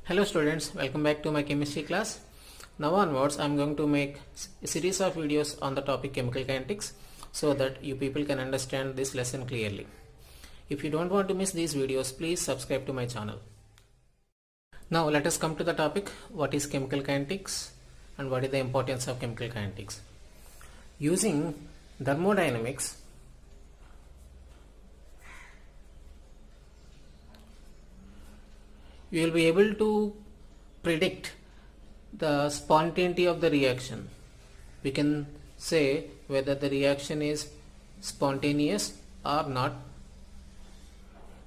Hello students, welcome back to my chemistry class. Now onwards I am going to make a series of videos on the topic chemical kinetics so that you people can understand this lesson clearly. If you don't want to miss these videos, please subscribe to my channel. Now let us come to the topic, what is chemical kinetics and what is the importance of chemical kinetics. Using thermodynamics, you will be able to predict the spontaneity of the reaction. We can say whether the reaction is spontaneous or not.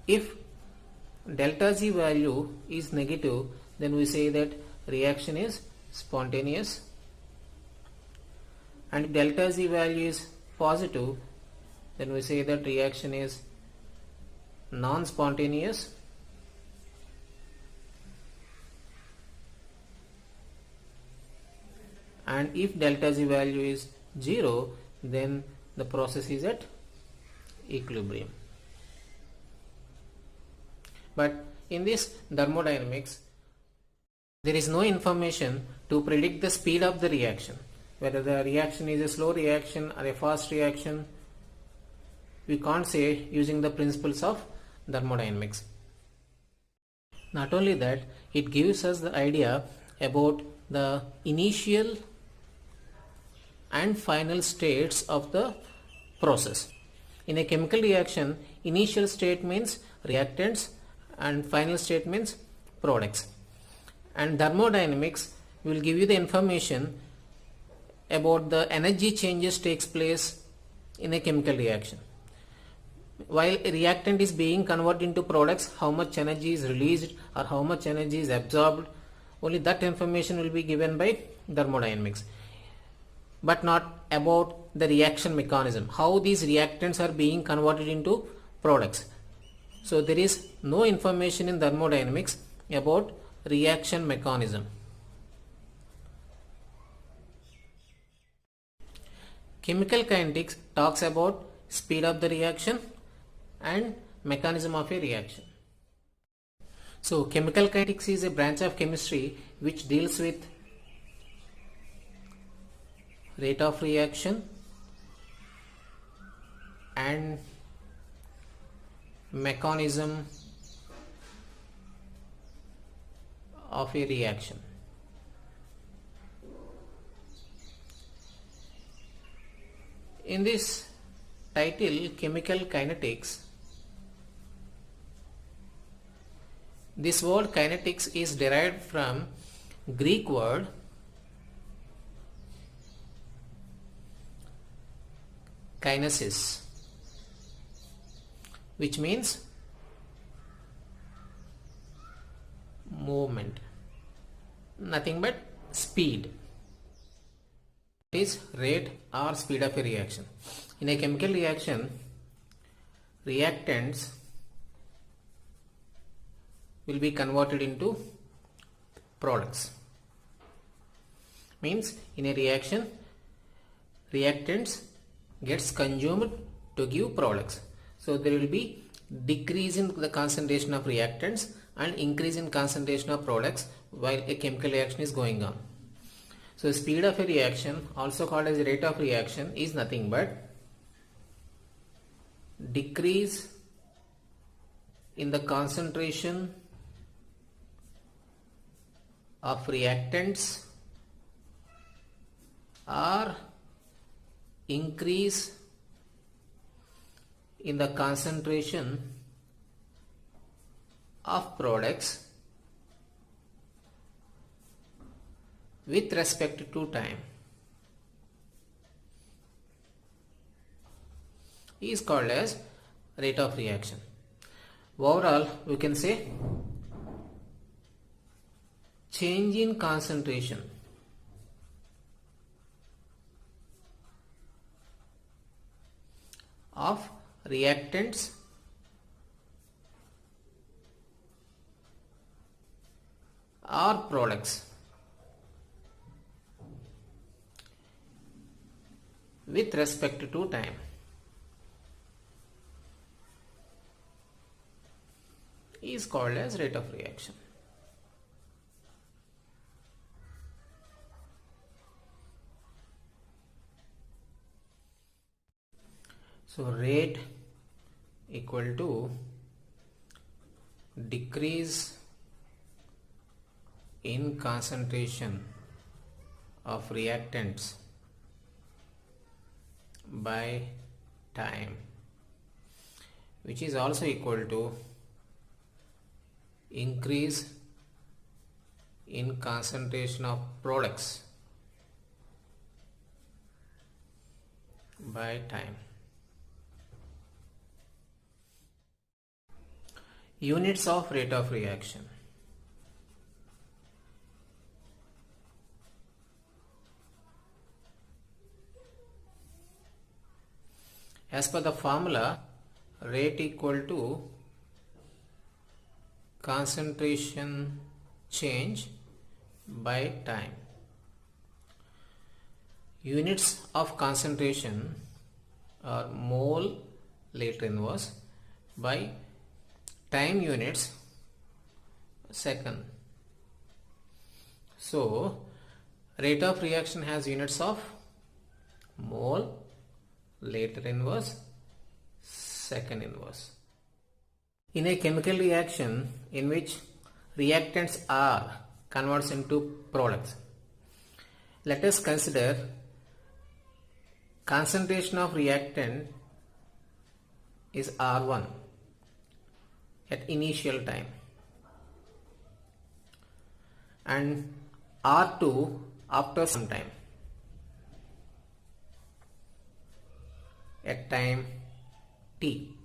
If delta Z value is negative, then we say that reaction is spontaneous, and if delta Z value is positive, then we say that reaction is non-spontaneous. And if delta Z value is 0, then the process is at equilibrium. But in this thermodynamics, there is no information to predict the speed of the reaction. Whether the reaction is a slow reaction or a fast reaction, we can't say using the principles of thermodynamics. Not only that, it gives us the idea about the initial and final states of the process. In a chemical reaction, initial state means reactants and final state means products. And thermodynamics will give you the information about the energy changes takes place in a chemical reaction. While a reactant is being converted into products, how much energy is released or how much energy is absorbed, only that information will be given by thermodynamics, but not about the reaction mechanism, how these reactants are being converted into products. So there is no information in thermodynamics about reaction mechanism. Chemical kinetics talks about speed of the reaction and mechanism of a reaction. So chemical kinetics is a branch of chemistry which deals with rate of reaction and mechanism of a reaction. In this title, chemical kinetics, this word kinetics is derived from Greek word kinesis, which means movement, nothing but speed. It is rate or speed of a reaction. In a chemical reaction, reactants will be converted into products. Means in a reaction, reactants gets consumed to give products. So there will be decrease in the concentration of reactants and increase in concentration of products while a chemical reaction is going on. So speed of a reaction, also called as rate of reaction, is nothing but decrease in the concentration of reactants or increase in the concentration of products with respect to time is called as rate of reaction. Overall, we can say change in concentration of reactants or products with respect to time. is called as rate of reaction. So rate equal to decrease in concentration of reactants by time, which is also equal to increase in concentration of products by time. Units of rate of reaction. As per the formula, rate equal to concentration change by time. Units of concentration are mole later inverse by time units second. So rate of reaction has units of mole later inverse second inverse. In a chemical reaction in which reactants are converts into products, let us consider concentration of reactant is R1 at initial time and R2 after some time at time t,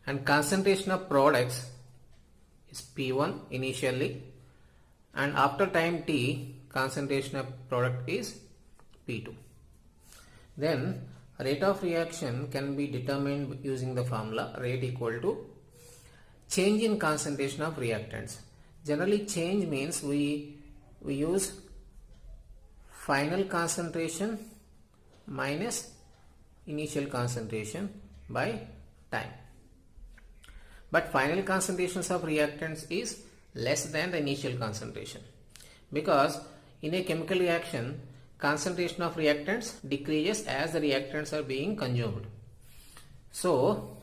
and concentration of products is P1 initially and after time t concentration of product is P2. Then rate of reaction can be determined using the formula rate equal to change in concentration of reactants. Generally change means we use final concentration minus initial concentration by time. But final concentrations of reactants is less than the initial concentration, because in a chemical reaction concentration of reactants decreases as the reactants are being consumed. So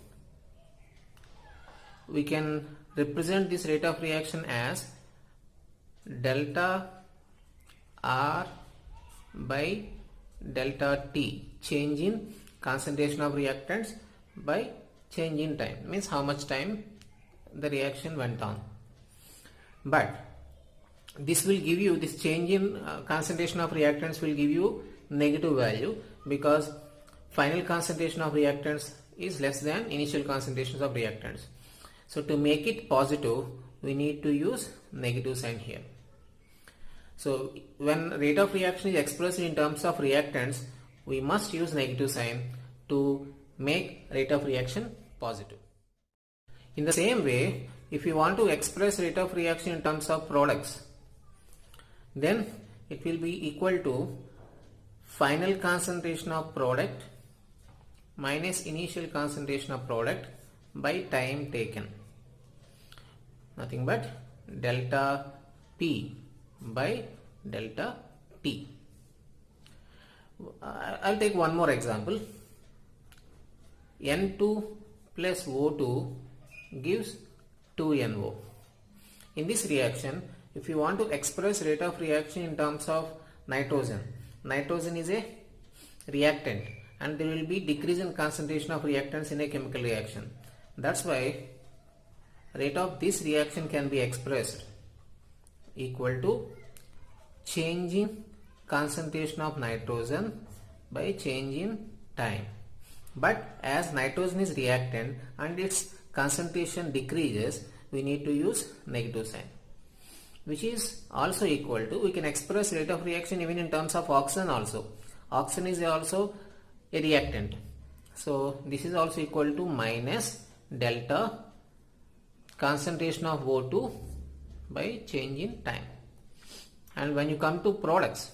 we can represent this rate of reaction as delta R by delta T, change in concentration of reactants by change in time, means how much time the reaction went on. But this will give you, this change in concentration of reactants will give you negative value, because final concentration of reactants is less than initial concentrations of reactants. So to make it positive we need to use negative sign here. So when rate of reaction is expressed in terms of reactants, we must use negative sign to make rate of reaction positive. In the same way, if you want to express rate of reaction in terms of products, then it will be equal to final concentration of product minus initial concentration of product by time taken, nothing but delta P by delta T. I'll take one more example. N2 plus O2 gives 2NO. In this reaction, if you want to express rate of reaction in terms of nitrogen, nitrogen is a reactant and there will be decrease in concentration of reactants in a chemical reaction. That's why rate of this reaction can be expressed equal to change in concentration of nitrogen by change in time. But as nitrogen is reactant and its concentration decreases, we need to use negative sign, which is also equal to, we can express rate of reaction even in terms of oxygen also. Oxygen is also a reactant. So this is also equal to minus delta concentration of O2 by change in time. And when you come to products,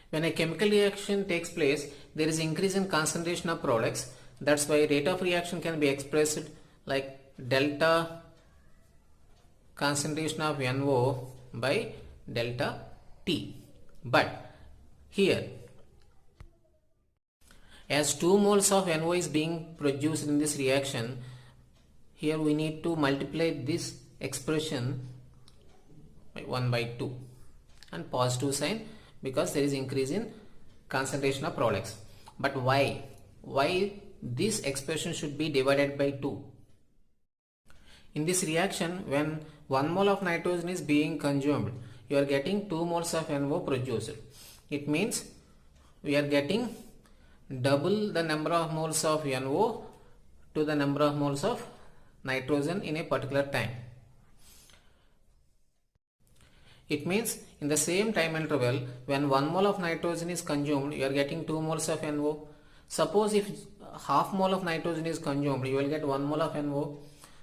when a chemical reaction takes place, there is increase in concentration of products. That's why rate of reaction can be expressed like delta concentration of NO by delta T. But here As 2 moles of NO is being produced in this reaction, here we need to multiply this expression by 1 by 2 and positive sign because there is increase in concentration of products. But why? Why this expression should be divided by 2? In this reaction, when 1 mole of nitrogen is being consumed, you are getting 2 moles of NO produced. It means we are getting double the number of moles of NO to the number of moles of nitrogen in a particular time. It means in the same time interval, when 1 mole of nitrogen is consumed, you are getting 2 moles of NO. Suppose if half mole of nitrogen is consumed, you will get 1 mole of NO.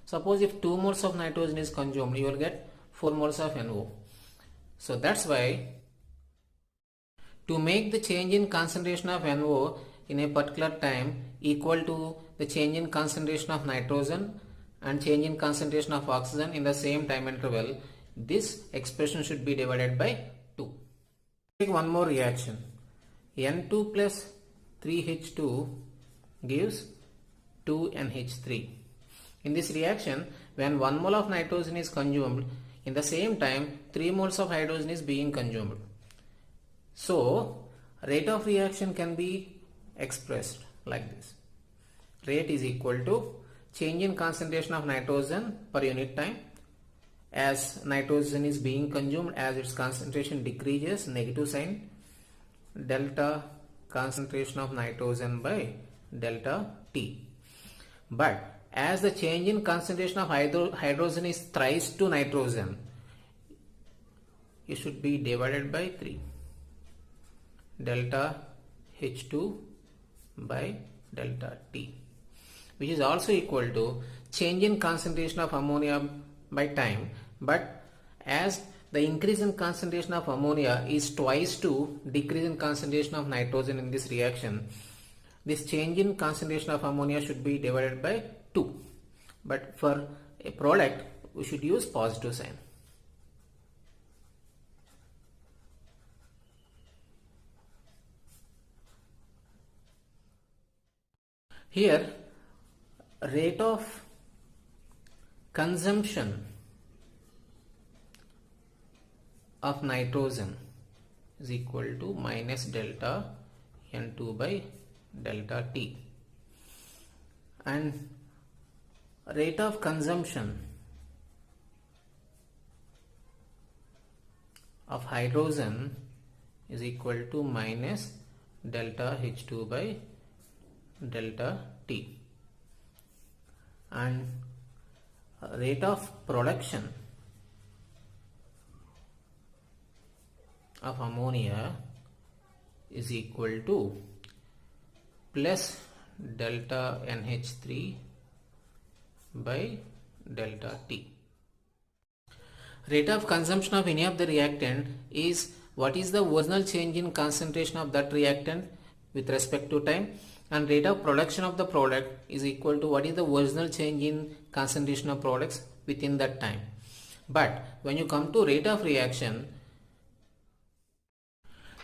Suppose if 2 moles of nitrogen is consumed, you will get 4 moles of NO. So that's why to make the change in concentration of NO in a particular time equal to the change in concentration of nitrogen and change in concentration of oxygen in the same time interval, this expression should be divided by 2. Take one more reaction. N2 plus 3H2 gives 2NH3. In this reaction, when 1 mole of nitrogen is consumed, in the same time 3 moles of hydrogen is being consumed. So, rate of reaction can be expressed like this. Rate is equal to change in concentration of nitrogen per unit time. As nitrogen is being consumed, as its concentration decreases, negative sign, delta concentration of nitrogen by delta T. But as the change in concentration of hydrogen is thrice to nitrogen, it should be divided by 3. Delta H2 by delta T, which is also equal to change in concentration of ammonia by time. But as the increase in concentration of ammonia is twice to decrease in concentration of nitrogen in this reaction, this change in concentration of ammonia should be divided by 2. But for a product, we should use positive sign. Here, rate of consumption of nitrogen is equal to minus delta N2 by delta T, and rate of consumption of hydrogen is equal to minus delta H2 by delta T, and rate of production of ammonia is equal to plus delta NH3 by delta T. Rate of consumption of any of the reactant is what is the original change in concentration of that reactant with respect to time, and rate of production of the product is equal to what is the original change in concentration of products within that time. But when you come to rate of reaction,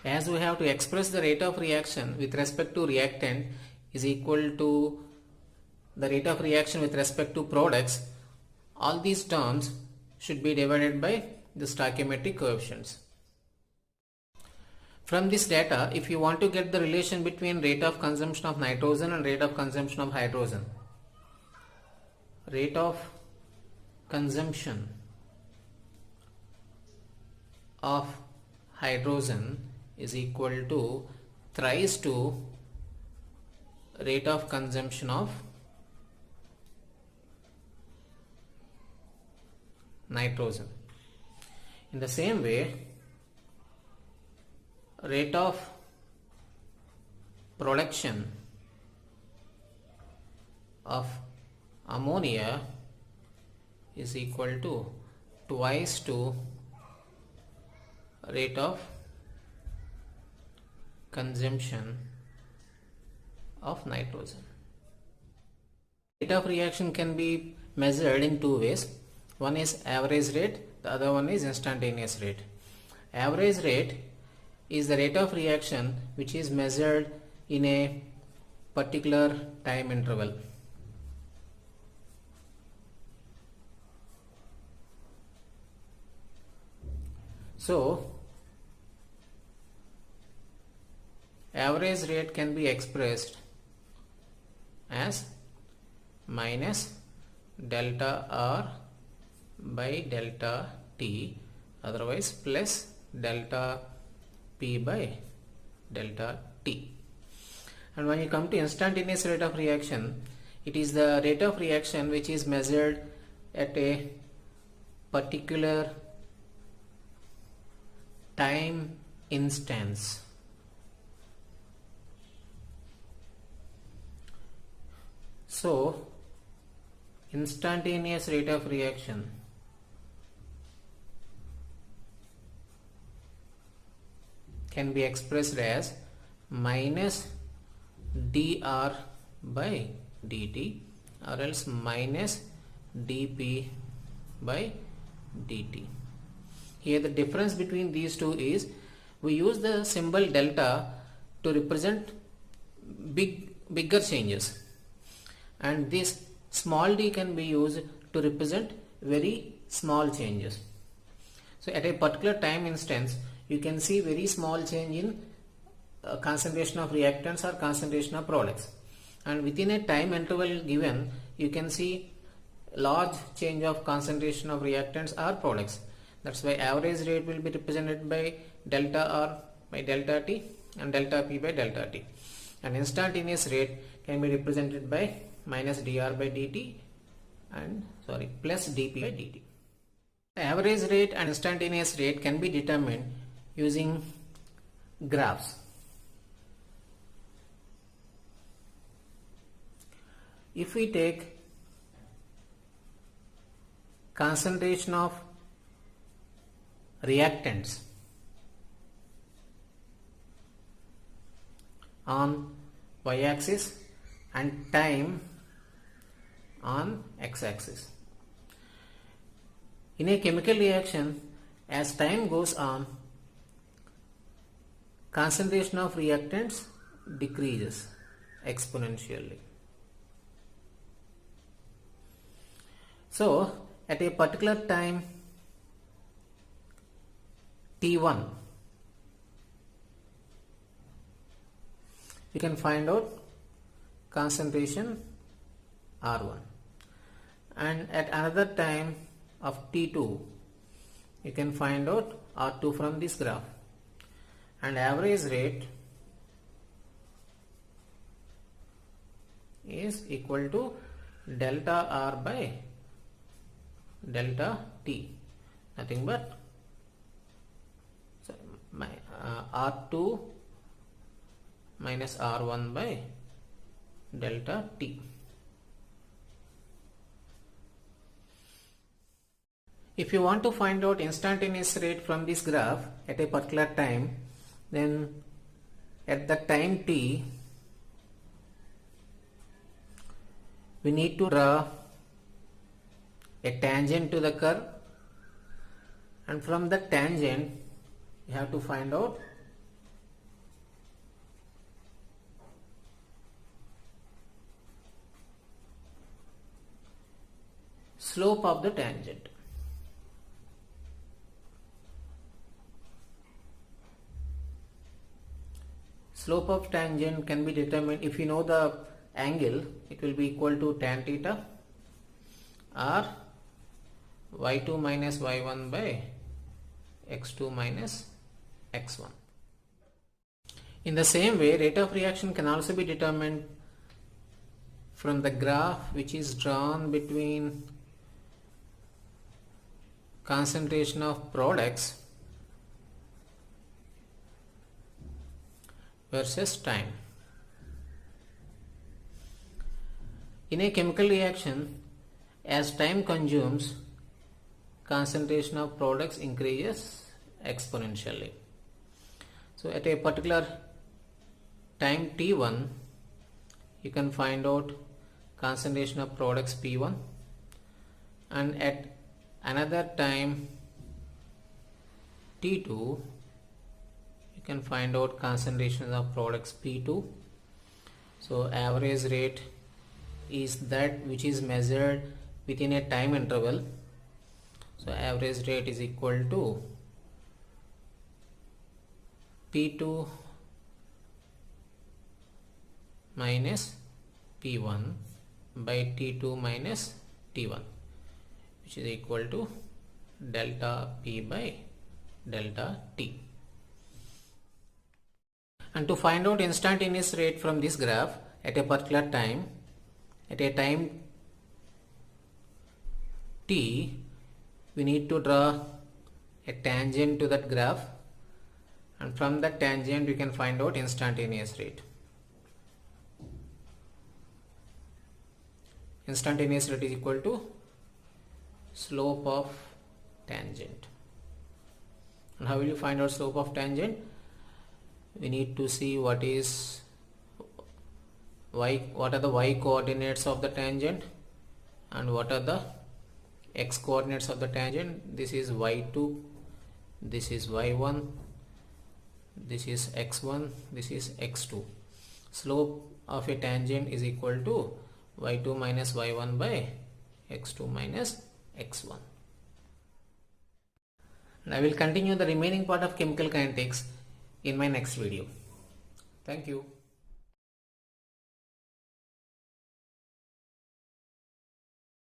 as we have to express the rate of reaction with respect to reactant is equal to the rate of reaction with respect to products, all these terms should be divided by the stoichiometric coefficients. From this data, if you want to get the relation between rate of consumption of nitrogen and rate of consumption of hydrogen, rate of consumption of hydrogen is equal to thrice to rate of consumption of nitrogen. In the same way, rate of production of ammonia is equal to twice to rate of consumption of nitrogen. Rate of reaction can be measured in two ways. One is average rate, the other one is instantaneous rate. Average rate is the rate of reaction which is measured in a particular time interval. So average rate can be expressed as minus delta R by delta T, otherwise plus delta P by delta T. And when you come to instantaneous rate of reaction, it is the rate of reaction which is measured at a particular time instance. So instantaneous rate of reaction can be expressed as minus dr by dt or else minus dp by dt. Here the difference between these two is we use the symbol delta to represent bigger changes, and this small d can be used to represent very small changes. So at a particular time instance you can see very small change in concentration of reactants or concentration of products, and within a time interval given you can see large change of concentration of reactants or products. That's why average rate will be represented by delta R by delta T and delta P by delta T, and instantaneous rate can be represented by minus dr by dt and plus dp by dt. The average rate and instantaneous rate can be determined using graphs. If we take concentration of reactants on y-axis and time on x-axis. In a chemical reaction, as time goes on, concentration of reactants decreases exponentially. So at a particular time t1, you can find out concentration R1, and at another time of t2 you can find out R2 from this graph, and average rate is equal to delta R by delta T, nothing but R2 minus R1 by delta T. If you want to find out instantaneous rate from this graph at a particular time, then at the time t we need to draw a tangent to the curve, and from the tangent you have to find out slope of the tangent. Slope of tangent can be determined if you know the angle. It will be equal to tan theta or y2 minus y1 by x2 minus x1. In the same way, rate of reaction can also be determined from the graph which is drawn between concentration of products versus time. In a chemical reaction, as time consumes, concentration of products increases exponentially. So at a particular time t1 you can find out concentration of products p1, and at another time t2 you can find out concentrations of products p2. So average rate is that which is measured within a time interval. So average rate is equal to P2 minus P1 by T2 minus T1, which is equal to delta P by delta T. And to find out instantaneous rate from this graph at a particular time, at a time t, we need to draw a tangent to that graph, and from that tangent we can find out instantaneous rate. Instantaneous rate is equal to slope of tangent. And how will you find out slope of tangent? We need to see what are the y coordinates of the tangent and what are the x coordinates of the tangent. This is y2, this is y1, this is x1, this is x2. Slope of a tangent is equal to y2 minus y1 by x2 minus x1. And I will continue the remaining part of chemical kinetics in my next video. Thank you.